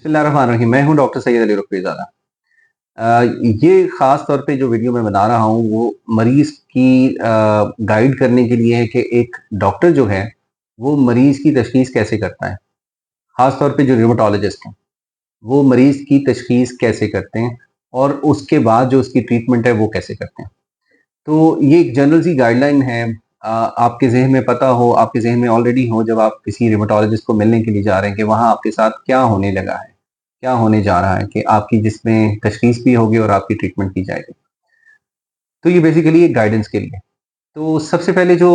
बिस्मिल्लाहिर्रहमानिर्रहीम। मैं हूँ डॉक्टर सैयद अली रुकवीज़ादा। ये ख़ास तौर पे जो वीडियो मैं बना रहा हूँ वो मरीज़ की गाइड करने के लिए है कि एक डॉक्टर जो है वो मरीज़ की तशख़ीस कैसे करता है। ख़ास तौर पे जो रिमेटोलॉजिस्ट हैं, वो मरीज़ की तशख़ीस कैसे करते हैं और उसके बाद जो उसकी ट्रीटमेंट है वो कैसे करते हैं। तो ये एक जनरल सी गाइडलाइन है। आपके ज़हन में पता हो, आपके ज़हन में ऑलरेडी हो जब आप किसी रिमेटोलॉजिस्ट को मिलने के लिए जा रहे हैं कि वहाँ आपके साथ क्या होने लगा है, क्या होने जा रहा है कि आपकी जिसमें तशख़ीस भी होगी और आपकी ट्रीटमेंट की जाएगी। तो ये बेसिकली एक गाइडेंस के लिए। तो सबसे पहले जो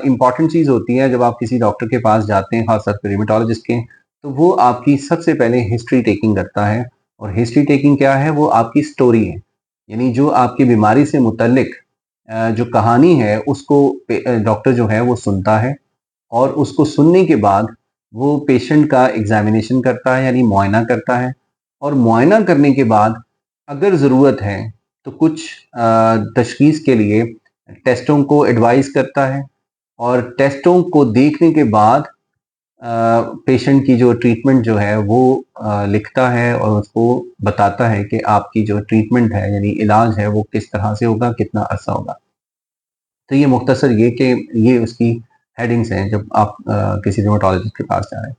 इम्पोर्टेंट चीज़ होती है जब आप किसी डॉक्टर के पास जाते हैं, ख़ासतौर पे रिमेटोलॉजिस्ट के, तो वो आपकी सबसे पहले हिस्ट्री टेकिंग करता है। और हिस्ट्री टेकिंग क्या है? वो आपकी स्टोरी है। यानी जो आपकी बीमारी से मुतल्लिक जो कहानी है उसको डॉक्टर जो है वो सुनता है और उसको सुनने के बाद वो पेशेंट का एग्ज़ामिनेशन करता है यानी मुआयना करता है। और मुआयना करने के बाद अगर ज़रूरत है तो कुछ तशख़ीस के लिए टेस्टों को एडवाइस करता है और टेस्टों को देखने के बाद पेशेंट की जो ट्रीटमेंट जो है वो लिखता है और उसको बताता है कि आपकी जो ट्रीटमेंट है यानी इलाज है वो किस तरह से होगा, कितना अरसा होगा। तो ये मुख्तसर ये कि ये उसकी हेडिंग्स हैं जब आप किसी रिमेटोलॉजिस्ट के पास जा रहे हैं।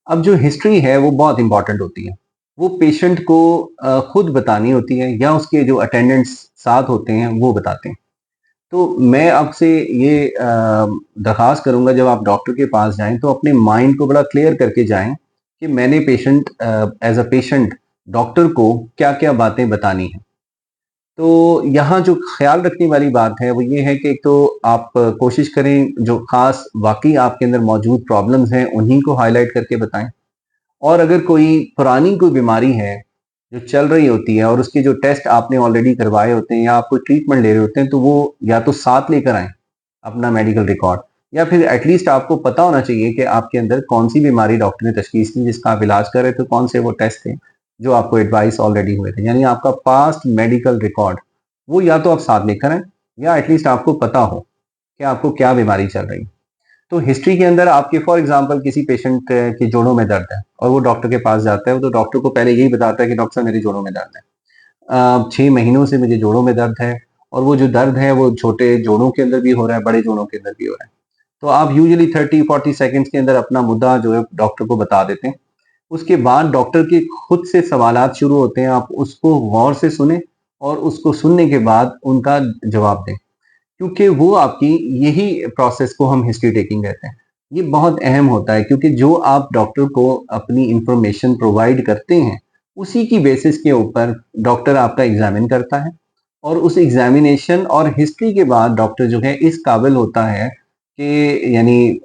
अब जो हिस्ट्री है वो बहुत इंपॉर्टेंट होती है। वो पेशेंट को खुद बतानी होती है या उसके जो अटेंडेंट्स साथ होते हैं वो बताते हैं। तो मैं आपसे ये दरख्वास्त करूँगा जब आप डॉक्टर के पास जाएँ तो अपने माइंड को बड़ा क्लियर करके जाएँ कि मैंने एज़ अ पेशेंट डॉक्टर को क्या-क्या बातें बतानी हैं। तो यहाँ जो ख़्याल रखने वाली बात है वो ये है कि एक तो आप कोशिश करें जो ख़ास वाक़ई आपके अंदर मौजूद प्रॉब्लम्स हैं उन्हीं को हाइलाइट करके बताएँ। और अगर कोई पुरानी कोई बीमारी है, जो चल रही होती है और उसके जो टेस्ट आपने ऑलरेडी करवाए होते हैं या आप कोई ट्रीटमेंट ले रहे होते हैं, तो वो या तो साथ लेकर आएँ, अपना मेडिकल रिकॉर्ड या फिर एटलीस्ट आपको पता होना चाहिए कि आपके अंदर कौन-सी बीमारी डॉक्टर ने तशख़ीस दी जिसका आप इलाज कर रहे थे, कौन से वो टेस्ट थे, जो आपको एडवाइस ऑलरेडी हुए थे। यानी आपका पास्ट मेडिकल रिकॉर्ड, वो या तो आप साथ लेकर आएँ या एटलीस्ट आपको पता हो कि आपको क्या बीमारी चल रही है। तो हिस्ट्री के अंदर आपके फॉर एग्जांपल किसी पेशेंट के जोड़ों में दर्द है और वो डॉक्टर के पास जाता है तो डॉक्टर को पहले यही बताता है कि डॉक्टर साहब मेरे जोड़ों में दर्द है। 6 महीनों से मुझे जोड़ों में दर्द है और वो जो दर्द है वो छोटे जोड़ों के अंदर भी हो रहा है, बड़े जोड़ों के अंदर भी हो रहा है। तो आप यूजुअली 30-40 सेकंड्स के अंदर अपना मुद्दा जो है डॉक्टर को बता देते हैं। उसके बाद डॉक्टर के खुद से सवालात शुरू होते हैं, आप उसको गौर से सुनें और उसको सुनने के बाद उनका जवाब दें। क्योंकि वो आपकी यही प्रोसेस को हम हिस्ट्री टेकिंग कहते हैं। ये बहुत अहम होता है क्योंकि जो आप डॉक्टर को अपनी इंफॉर्मेशन प्रोवाइड करते हैं, उसी की बेसिस के ऊपर डॉक्टर आपका एग्ज़ामिन करता है और उस एग्ज़ामिनेशन और हिस्ट्री के बाद डॉक्टर जो है इस काबिल होता है कि यानी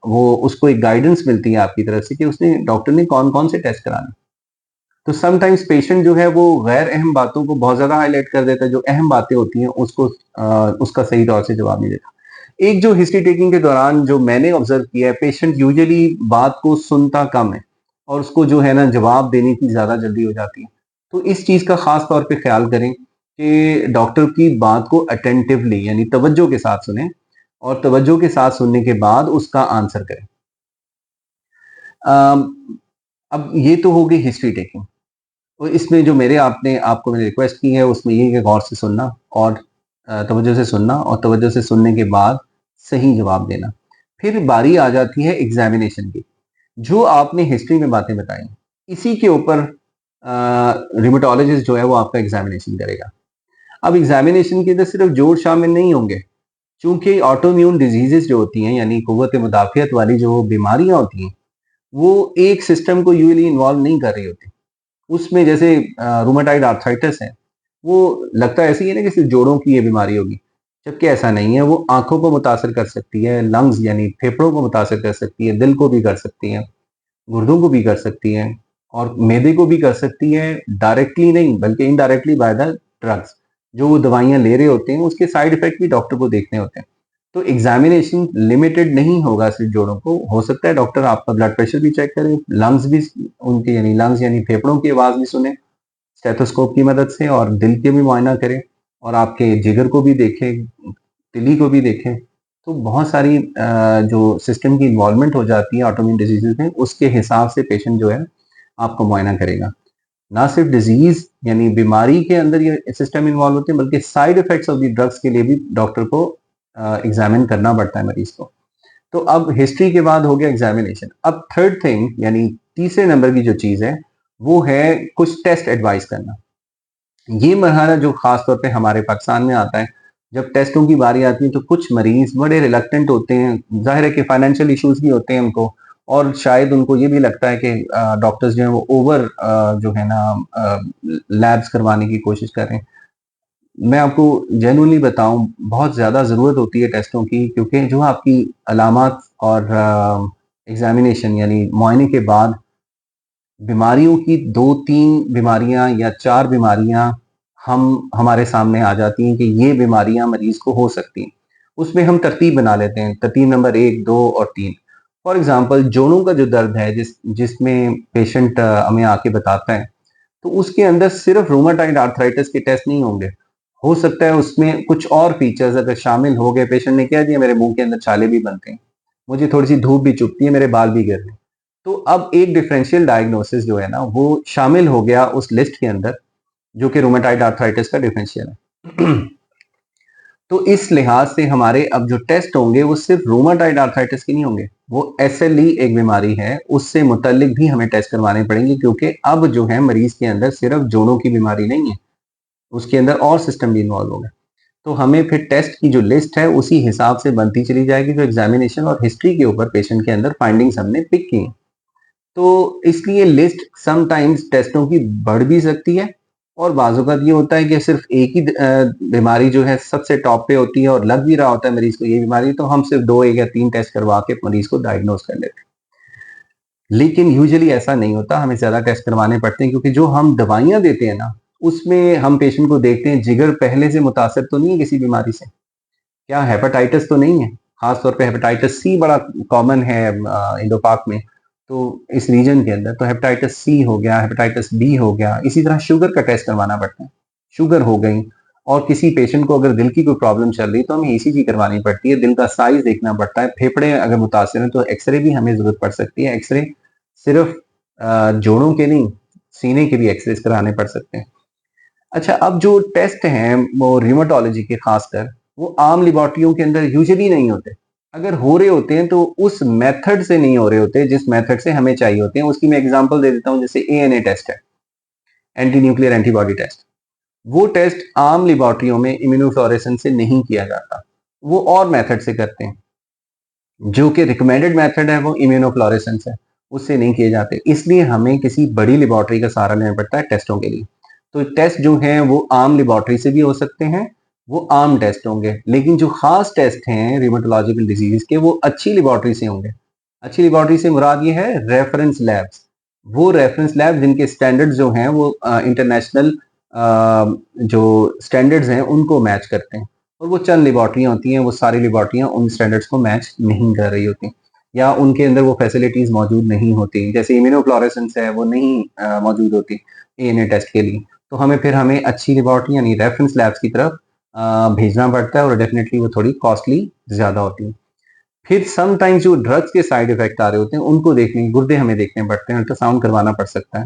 वो उसको एक गाइडेंस मिलती है आपकी तरफ से कि उसने डॉक्टर ने कौन-कौन से टेस्ट कराने। तो समटाइम्स पेशेंट जो है वो गैर अहम बातों को बहुत ज़्यादा हाइलाइट कर देता है, जो अहम बातें होती हैं उसको उसका सही तौर से जवाब नहीं देता। एक जो हिस्ट्री टेकिंग के दौरान जो मैंने ऑब्ज़र्व किया है, पेशेंट यूजुअली बात को सुनता कम है और उसको जो है ना जवाब देने की ज़्यादा जल्दी हो जाती है। तो इस चीज़ का ख़ास तौर पे ख़्याल करें कि डॉक्टर की बात को अटेंटिवली यानी तवज्जो के साथ सुनें और तवज्जो के साथ सुनने के बाद उसका आंसर करें। अम, अब ये तो हो गई हिस्ट्री टेकिंग। और इसमें जो मेरे आपने आपको मैंने रिक्वेस्ट की है उसमें ये है कि गौर से सुनना और तवज्जो से सुनना और तवज्जो से सुनने के बाद सही जवाब देना। फिर बारी आ जाती है एग्ज़ामिनेशन की। जो आपने हिस्ट्री में बातें बताई, इसी के ऊपर रिमेटोलॉजिस्ट जो है वो आपका एग्ज़ामिनेशन करेगा। अब एग्ज़ामिनेशन के अंदर सिर्फ जोड़ शामिल नहीं होंगे, चूँकि ऑटोइम्यून डिज़ीज़ेज़ जो होती हैं यानी कुव्वत मुदाफ़ियत वाली जो बीमारियाँ होती हैं, वो एक सिस्टम को यूजुअली इन्वॉल्व नहीं कर रही होती। उसमें जैसे रूमेटाइड आर्थराइटिस है, वो लगता ऐसे ही है ना कि सिर्फ़ जोड़ों की ये बीमारी होगी, जबकि ऐसा नहीं है। वो आँखों को मुतासिर कर सकती है, लंग्स यानी फेफड़ों को मुतासिर कर सकती है, दिल को भी कर सकती है, गुर्दों को भी कर सकती है और मैदे को भी कर सकती है, डायरेक्टली नहीं बल्कि इनडायरेक्टली बाय द ड्रग्स। जो वो दवाइयाँ ले रहे होते हैं, उसके साइड इफ़ेक्ट भी डॉक्टर को देखने होते हैं। तो एग्ज़ामिनेशन लिमिटेड नहीं होगा सिर्फ़ जोड़ों को, हो सकता है डॉक्टर आपका ब्लड प्रेशर भी चेक करे, लंग्स भी उनके यानी लंग्स यानी फेफड़ों की आवाज़ भी सुने स्टेथोस्कोप की मदद से और दिल के भी मुआयना करें और आपके जिगर को भी देखें, तिली को भी देखें। तो बहुत सारी जो सिस्टम की इन्वॉल्वमेंट हो जाती है ऑटोइम्यून डिसीज़ेज़ में, उसके हिसाब से पेशेंट जो है आपको मुआयना करेगा। ना सिर्फ डिजीज यानी बीमारी के अंदर ये सिस्टम इन्वॉल्व होते हैं, बल्कि side effects of the drugs के लिए भी डॉक्टर को एग्जामिन करना पड़ता है मरीज को। तो अब हिस्ट्री के बाद हो गया एग्जामिनेशन। अब थर्ड थिंग यानी तीसरे नंबर की जो चीज है वो है कुछ टेस्ट एडवाइस करना। ये मरहला जो खास तौर पे हमारे पाकिस्तान में आता है, जब टेस्टों की बारी आती है तो कुछ मरीज बड़े रिलक्टेंट होते हैं। जाहिर है कि फाइनेंशियल इश्यूज भी होते हैं उनको, और शायद उनको ये भी लगता है कि डॉक्टर्स जो है वो ओवर जो है ना लैब्स करवाने की कोशिश कर रहे हैं। मैं आपको जेन्युइनली बताऊं, बहुत ज़्यादा ज़रूरत होती है टेस्टों की, क्योंकि जो आपकी अलामात और एग्जामिनेशन यानी मुआयने के बाद बीमारियों की 2-3 बीमारियां या 4 बीमारियां हम हमारे सामने आ जाती हैं कि ये बीमारियां मरीज को हो सकती हैं। उसमें हम तरतीब बना लेते हैं, तरतीब नंबर 1, 2 और 3। फॉर एग्जांपल जोड़ों का जो दर्द है जिसमें पेशेंट हमें आके बताता है, तो उसके अंदर सिर्फ रूमेटाइड आर्थराइटिस के टेस्ट नहीं होंगे। हो सकता है उसमें कुछ और फीचर्स अगर शामिल हो गए, पेशेंट ने कह दिया मेरे मुंह के अंदर छाले भी बनते हैं, मुझे थोड़ी सी धूप भी चुभती है, मेरे बाल भी गिर रहे हैं, तो अब एक डिफरेंशियल डायग्नोसिस जो है ना वो शामिल हो गया उस लिस्ट के अंदर, जो कि रूमेटाइड आर्थराइटिस का डिफरेंशियल है। तो इस लिहाज से हमारे अब जो टेस्ट होंगे वो सिर्फ रूमेटाइड आर्थराइटिस के नहीं होंगे, वो एसएलई एक बीमारी है, उससे मुतल्लिक भी हमें टेस्ट करवाने पड़ेंगे, क्योंकि अब जो है मरीज के अंदर सिर्फ जोड़ों की बीमारी नहीं है, उसके अंदर और सिस्टम भी इन्वॉल्व होगा। तो हमें फिर टेस्ट की जो लिस्ट है उसी हिसाब से बनती चली जाएगी, जो एग्जामिनेशन और हिस्ट्री के ऊपर पेशेंट के अंदर फाइंडिंग्स हमने पिक की हैं। तो इसलिए लिस्ट समटाइम्स टेस्टों की बढ़ भी सकती है, और बाज़-औक़ात ये होता है कि सिर्फ एक ही बीमारी जो है सबसे टॉप पे होती है और लग भी रहा होता है मरीज को ये बीमारी, तो हम सिर्फ 2 या 3 टेस्ट करवा के मरीज को डायग्नोज कर लेते हैं। लेकिन यूजुअली ऐसा नहीं होता, हमें ज़्यादा टेस्ट करवाने पड़ते हैं, क्योंकि जो हम दवाइयाँ देते हैं ना, उसमें हम पेशेंट को देखते हैं जिगर पहले से मुतासिर तो नहीं है किसी बीमारी से, क्या हेपेटाइटिस तो नहीं है? खास तौर पे हेपेटाइटिस सी बड़ा कॉमन है इंडो-पाक में, तो इस रीजन के अंदर तो हेपेटाइटिस सी हो गया, हेपेटाइटिस बी हो गया, इसी तरह शुगर का टेस्ट करवाना पड़ता है। शुगर हो गई, और किसी पेशेंट को अगर दिल की कोई प्रॉब्लम चल रही है तो हमें ईसीजी करवानी पड़ती है, दिल का साइज़ देखना पड़ता है, फेफड़े अगर मुतासिर हैं तो एक्स-रे भी हमें ज़रूरत पड़ सकती है। एक्स-रे सिर्फ जोड़ों के नहीं, सीने के भी एक्स-रेज़ कराने पड़ सकते हैं। अच्छा, अब जो टेस्ट हैं वो रियूमेटोलॉजी के खासकर, वो आम लेबोरेटरियों के अंदर यूजुअली नहीं होते। अगर हो रहे होते हैं तो उस मेथड से नहीं हो रहे होते जिस मेथड से हमें चाहिए होते हैं। उसकी मैं एग्जांपल दे देता हूँ, जैसे एएनए टेस्ट है, एंटी न्यूक्लियर एंटीबॉडी टेस्ट। वो टेस्ट आम लेबोरेटरियों में इम्यूनोफ्लोरेसेंस से नहीं किया जाता, वो और मेथड से करते हैं। जो कि रिकमेंडेड मेथड है वो इम्यूनोफ्लोरेसेंस है, उससे नहीं किए जाते। इसलिए हमें किसी बड़ी लेबोरेटरी का सहारा लेना पड़ता है टेस्टों के लिए। तो टेस्ट जो हैं वो आम लेबोरेटरी से भी हो सकते हैं, वो आम टेस्ट होंगे, लेकिन जो खास टेस्ट हैं रियूमेटोलॉजिकल डिजीज के, वो अच्छी लेबोरेटरी से होंगे। अच्छी लेबोरेटरी से मुराद ये है रेफरेंस लैब्स, वो रेफरेंस लैब जिनके स्टैंडर्ड्स जो हैं वो इंटरनेशनल जो स्टैंडर्ड्स हैं उनको मैच करते हैं। और वो चंद लेबॉर्ट्रियाँ होती हैं, वो सारी लेबॉर्ट्रियाँ उन स्टैंडर्ड्स को मैच नहीं कर रही होती, या उनके अंदर वो फैसिलिटीज़ मौजूद नहीं होती। जैसे इम्यूनोफ्लोरेसेंस है, वो नहीं मौजूद होती एएनए टेस्ट के लिए। तो हमें अच्छी लेबॉर्ट्री यानी रेफरेंस लैब्स की तरफ भेजना पड़ता है, और डेफिनिटली वो थोड़ी कॉस्टली ज़्यादा होती है। फिर समटाइम्स जो ड्रग्स के साइड इफ़ेक्ट आ रहे होते हैं, उनको देखने गुर्दे हमें देखने पड़ते हैं, अल्ट्रासाउंड करवाना पड़ सकता है।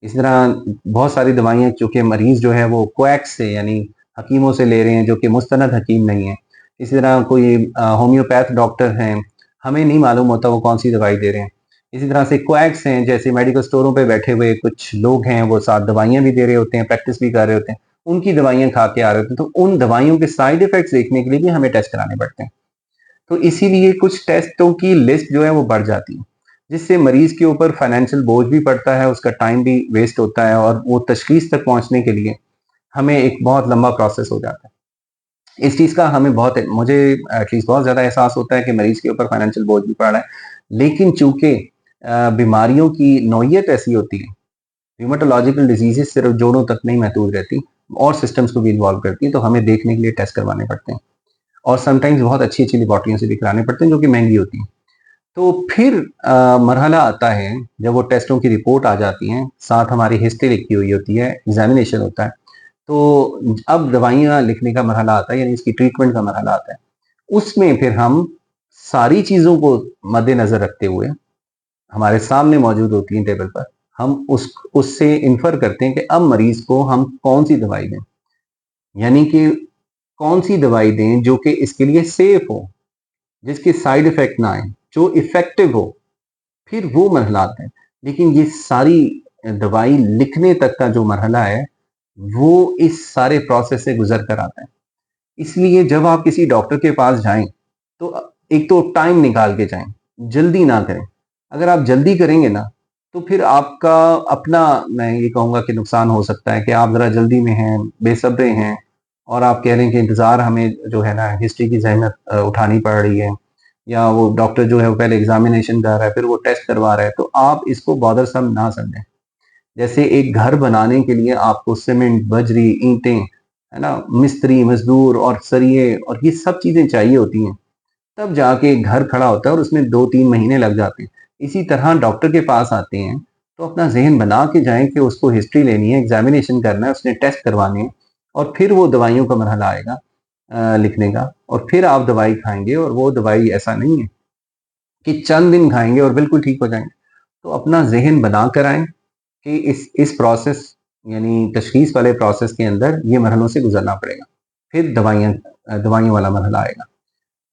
इसी तरह बहुत सारी दवाइयाँ चूँकि मरीज़ जो है वो कोएक्स से यानी हकीमों से ले रहे हैं, जो कि मुस्तनद हकीम नहीं है। इसी तरह कोई होम्योपैथ डॉक्टर हैं, हमें नहीं मालूम होता वो कौन-सी दवाई दे रहे हैं। इसी तरह से कोएक्स हैं, जैसे मेडिकल स्टोरों पे बैठे हुए कुछ लोग हैं, वो साथ दवाइयाँ भी दे रहे होते हैं, प्रैक्टिस भी कर रहे होते हैं, उनकी दवाइयाँ खा के आ रहे होते हैं, तो उन दवाइयों के साइड इफ़ेक्ट्स देखने के लिए भी हमें टेस्ट कराने पड़ते हैं। तो इसीलिए कुछ टेस्टों की लिस्ट जो है वो बढ़ जाती है, जिससे मरीज के ऊपर फाइनेंशियल बोझ भी पड़ता है, उसका टाइम भी वेस्ट होता है, और वो तशखीस तक पहुंचने के लिए हमें एक बहुत लंबा प्रोसेस हो जाता है। इस चीज़ का हमें मुझे एटलीस्ट बहुत ज़्यादा एहसास होता है कि मरीज के ऊपर फाइनेंशियल बोझ भी पड़ रहा है, लेकिन चूंकि बीमारियों की नौयत ऐसी होती है, र्यूमेटोलॉजिकल डिजीजेस सिर्फ जोड़ों तक नहीं महदूद रहती, और सिस्टम्स को भी इन्वॉल्व करती हैं, तो हमें देखने के लिए टेस्ट करवाने पड़ते हैं, और समटाइम्स बहुत अच्छी-अच्छी लेबॉरेटरियों से भी कराने पड़ते हैं, जो कि महँगी होती हैं। तो फिर मरहला आता है जब वो टेस्टों की रिपोर्ट आ जाती हैं, साथ हमारी हिस्ट्री लिखी हुई होती है, एग्ज़ामिनेशन होता है। तो अब दवाइयाँ लिखने का मरहला आता है, यानी इसकी ट्रीटमेंट का मरहला आता है। उसमें फिर हम सारी चीज़ों को मद्देनज़र रखते हुए, हमारे सामने मौजूद होती हैं टेबल पर, हम उससे इन्फर करते हैं कि अब मरीज को हम कौन सी दवाई दें, यानी कि कौन सी दवाई दें जो कि इसके लिए सेफ हो, जिसके साइड इफेक्ट ना आए, जो इफेक्टिव हो, फिर वो मरहला आते हैं। लेकिन ये सारी दवाई लिखने तक का जो मरहला है, वो इस सारे प्रोसेस से गुजर कर आता है। इसलिए जब आप किसी डॉक्टर के पास जाएं, तो एक तो टाइम निकाल के जाएं, जल्दी ना करें। अगर आप जल्दी करेंगे ना, तो फिर आपका अपना, मैं ये कहूँगा कि नुकसान हो सकता है कि आप ज़रा जल्दी में हैं, बेसब्रे हैं और आप कह रहे हैं कि इंतज़ार हमें जो है ना हिस्ट्री की ज़हमत उठानी पड़ रही है, या वो डॉक्टर जो है वो पहले एग्ज़ामिनेशन कर रहा है, फिर वो टेस्ट करवा रहा है, तो आप इसको बॉदरसम ना समझें। जैसे एक घर बनाने के लिए आपको सीमेंट, बजरी, ईंटें, है ना, मिस्त्री, मजदूर और सरिये और ये सब चीज़ें चाहिए होती हैं, तब जाके घर खड़ा होता है और उसमें 2-3 महीने लग जाते हैं। इसी तरह डॉक्टर के पास आते हैं, तो अपना ज़हन बना के जाएँ कि उसको हिस्ट्री लेनी है, एग्ज़ामिनेशन करना है, उसने टेस्ट करवाने हैं और फिर वो दवाइयों का मरहला आएगा लिखने का, और फिर आप दवाई खाएँगे और वो दवाई ऐसा नहीं है कि चंद दिन खाएँगे और बिल्कुल ठीक हो जाएँगे। तो अपना ज़हन बना कर आएँ कि इस प्रोसेस, यानी तशख़ीस वाले प्रोसेस के अंदर ये मरहलों से गुज़रना पड़ेगा। फिर दवाइयों वाला मरहला आएगा।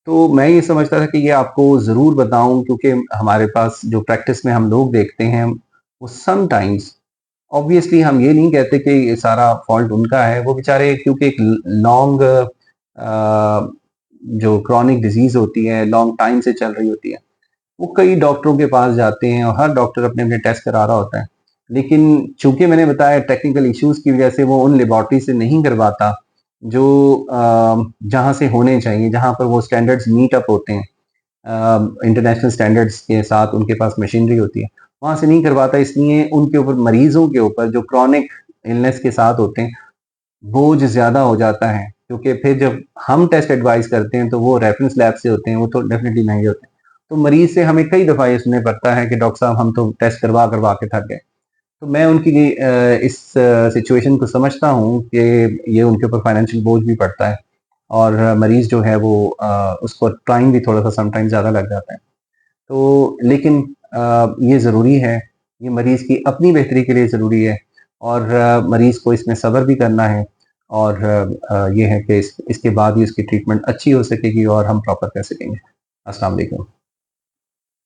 तो मैं ये समझता था कि ये आपको ज़रूर बताऊँ, क्योंकि हमारे पास जो प्रैक्टिस में हम लोग देखते हैं, वो समटाइम्स, ऑब्वियसली हम ये नहीं कहते कि ये सारा फ़ॉल्ट उनका है, वो बेचारे क्योंकि एक लॉन्ग जो क्रॉनिक डिज़ीज़ होती है, लॉन्ग टाइम से चल रही होती है, वो कई डॉक्टरों के पास जाते हैं और हर डॉक्टर अपने-अपने टेस्ट करा रहा होता है। लेकिन चूँकि मैंने बताया टेक्निकल इश्यूज़ की वज़ह से वो उन लैबोरेटरी से नहीं करवाता, जो जहाँ से होने चाहिए, जहाँ पर वो स्टैंडर्ड्स मीट अप होते हैं। इंटरनेशनल स्टैंडर्ड्स के साथ उनके पास मशीनरी होती है, वहाँ से नहीं करवाता, इसलिए उनके ऊपर, मरीज़ों के ऊपर जो क्रॉनिक इलनेस के साथ होते हैं, बोझ ज़्यादा हो जाता है, क्योंकि फिर जब हम टेस्ट एडवाइस करते हैं तो वो रेफरेंस लैब से होते हैं, वो तो डेफिनेटली महंगे होते हैं। तो मरीज़ से हमें कई दफ़ा ये सुनने पड़ता है कि डॉक्टर साहब हम तो टेस्ट करवा-करवा के थक गए। तो मैं उनकी इस सिचुएशन को समझता हूँ कि ये उनके ऊपर फाइनेंशियल बोझ भी पड़ता है और मरीज़ जो है वो उसको टाइम भी थोड़ा-सा समटाइम ज़्यादा लग जाता है। तो लेकिन ये ज़रूरी है, ये मरीज़ की अपनी बेहतरी के लिए ज़रूरी है और मरीज़ को इसमें सब्र भी करना है और ये है कि इसके बाद ही उसकी ट्रीटमेंट अच्छी हो सकेगी और हम प्रॉपर कर सकेंगे। अस्सलाम वालेकुम।